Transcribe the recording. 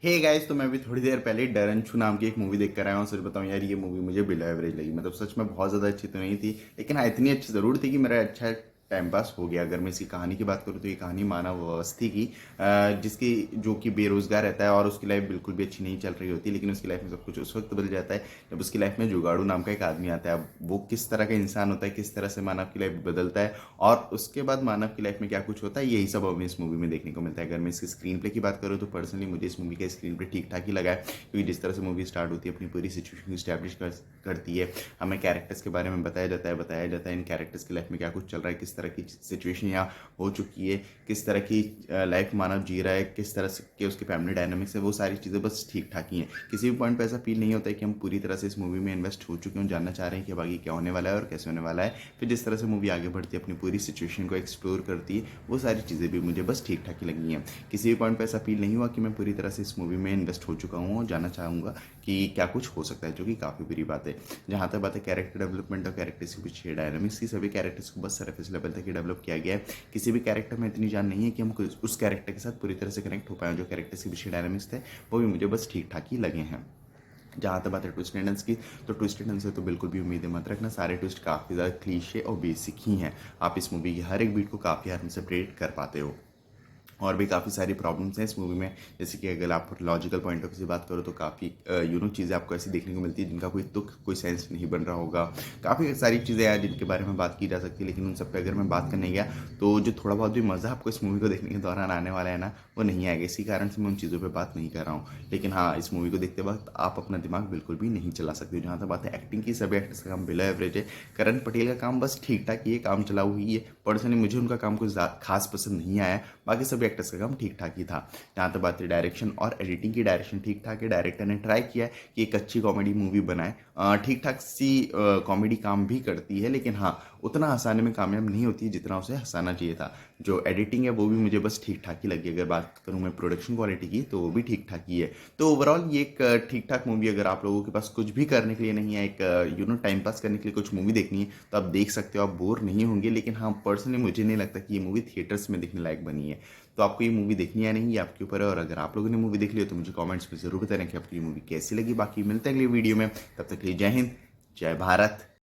Hey guys, तो मैं अभी थोड़ी देर पहले डरंचू नाम की एक मूवी देख कर आया हूँ। सच बताऊँ यार, ये मूवी मुझे बिलो एवरेज लगी। मतलब सच में बहुत ज़्यादा अच्छी तो नहीं थी, लेकिन हाँ इतनी अच्छी ज़रूर थी कि मेरा अच्छा टाइम पास हो गया। अगर मैं इसकी कहानी की बात करूँ तो ये कहानी मानव अवस्थी की, जिसकी जो कि बेरोजगार रहता है और उसकी लाइफ बिल्कुल भी अच्छी नहीं चल रही होती। लेकिन उसकी लाइफ में सब कुछ उस वक्त बदल जाता है जब उसकी लाइफ में जुगाड़ू नाम का एक आदमी आता है। अब वो किस तरह का इंसान होता है, किस तरह से मानव की लाइफ बदलता है और उसके बाद मानव की लाइफ में क्या कुछ होता है, यही सब हमें इस मूवी में देखने को मिलता है। अगर मैं इसकी स्क्रीन प्ले की बात करूँ तो पर्सनली मुझे इस मूवी का स्क्रीन प्ले ठीक ठाक ही लगा है, क्योंकि जिस तरह से मूवी स्टार्ट होती है अपनी पूरी सिचुएशन स्टैब्लिश करती है। हमें कैरेक्टर्स के बारे में बताया जाता है इन कैरेक्टर्स की लाइफ में क्या कुछ चल रहा है, किस तरह की सिचुएशन यहाँ हो चुकी है, किस तरह की लाइफ मानव जी रहा है, किस तरह से के उसके फैमिली डायनामिक्स है। वो सारी चीज़ें बस ठीक ठाक ही हैं। किसी भी पॉइंट पे ऐसा फील नहीं होता है कि हम पूरी तरह से इस मूवी में इन्वेस्ट हो चुके हैं, जानना चाह रहे हैं कि अब आगे क्या होने वाला है और कैसे होने वाला है। फिर जिस तरह से मूवी आगे बढ़ती है, अपनी पूरी सिचुएशन को एक्सप्लोर करती है, वो सारी चीज़ें भी मुझे बस ठीक ठाक ही लगी हैं। किसी भी पॉइंट पे ऐसा फील नहीं हुआ कि मैं पूरी तरह से इस मूवी में इन्वेस्ट हो चुका हूँ और जानना चाहूँगा कि क्या कुछ हो सकता है, जो कि काफ़ी बुरी बात है। जहाँ तक बात है कैरेक्टर डेवलपमेंट और कैरेक्टर्स के पीछे डायनामिक्स की, सभी कैरेक्टर्स को बस सरफेस लेवल तक ही डेवलप किया गया है। किसी भी कैरेक्टर में इतनी जान नहीं है कि हम उस कैरेक्टर के साथ पूरी तरह से कनेक्ट हो पाए। जो कैरेक्टर्स के पीछे डायनामिक्स थे वो भी मुझे बस ठीक ठाक ही लगे हैं। जहाँ तक बात है ट्विस्ट एंड की, तो ट्विस्ट एंड से तो बिल्कुल भी उम्मीदें मत रखना। सारे ट्विस्ट काफ़ी ज़्यादा क्लीशे और बेसिक ही हैं। आप इस मूवी की हर एक बीट को काफ़ी आराम से प्रेडिक्ट कर पाते हो। और भी काफ़ी सारी प्रॉब्लम्स हैं इस मूवी में, जैसे कि अगर आप लॉजिकल पॉइंट ऑफ व्यू से बात करो तो काफ़ी चीज़ें आपको ऐसी देखने को मिलती है जिनका कोई तुक कोई सेंस नहीं बन रहा होगा। काफ़ी सारी चीज़ें हैं जिनके बारे में बात की जा सकती है, लेकिन उन सब पे अगर मैं बात करने गया तो जो थोड़ा बहुत भी मज़ा आपको इस मूवी को देखने के दौरान आने वाला है ना, वो नहीं आएगा। इसी कारण से मैं उन चीज़ों पर बात नहीं कर रहा हूँ। लेकिन हाँ, इस मूवी को देखते वक्त आप अपना दिमाग बिल्कुल भी नहीं चला सकते। जहाँ तक बात है एक्टिंग की, सभी एक्टर्स का काम बिलो एवरेज है। करण पटेल का काम बस ठीक ठाक ही है, काम चलाऊ ही है। पर्सनली मुझे उनका काम कुछ खास पसंद नहीं आया। बाकी सभी एक्टर्स का काम ठीक ठाक ही था। जहाँ तक बात है डायरेक्शन और एडिटिंग की, डायरेक्शन ठीक ठाक है। डायरेक्टर ने ट्राई किया है कि एक अच्छी कॉमेडी मूवी बनाए। ठीक ठाक सी कॉमेडी काम भी करती है, लेकिन हाँ उतना हंसाने में कामयाब नहीं होती है जितना उसे हंसाना चाहिए था। जो एडिटिंग है वो भी मुझे बस ठीक ठाक ही लगी। अगर बात करूँ मैं प्रोडक्शन क्वालिटी की, तो वो भी ठीक ठाक ही है। तो ओवरऑल ये एक ठीक ठाक मूवी, अगर आप लोगों के पास कुछ भी करने के लिए नहीं है, एक टाइम पास करने के लिए कुछ मूवी देखनी है, तो आप देख सकते हो, आप बोर नहीं होंगे। लेकिन हाँ, पर्सनली मुझे नहीं लगता कि ये मूवी थिएटर्स में देखने लायक बनी है। तो आपको ये मूवी देखनी है नहीं, ये आपके ऊपर है। और अगर आप लोगों ने मूवी देख ली हो तो मुझे कमेंट्स में ज़रूर बताना कि आपको ये मूवी कैसी लगी। बाकी मिलते हैं अगली वीडियो में, तब तक के लिए जय हिंद, जय भारत।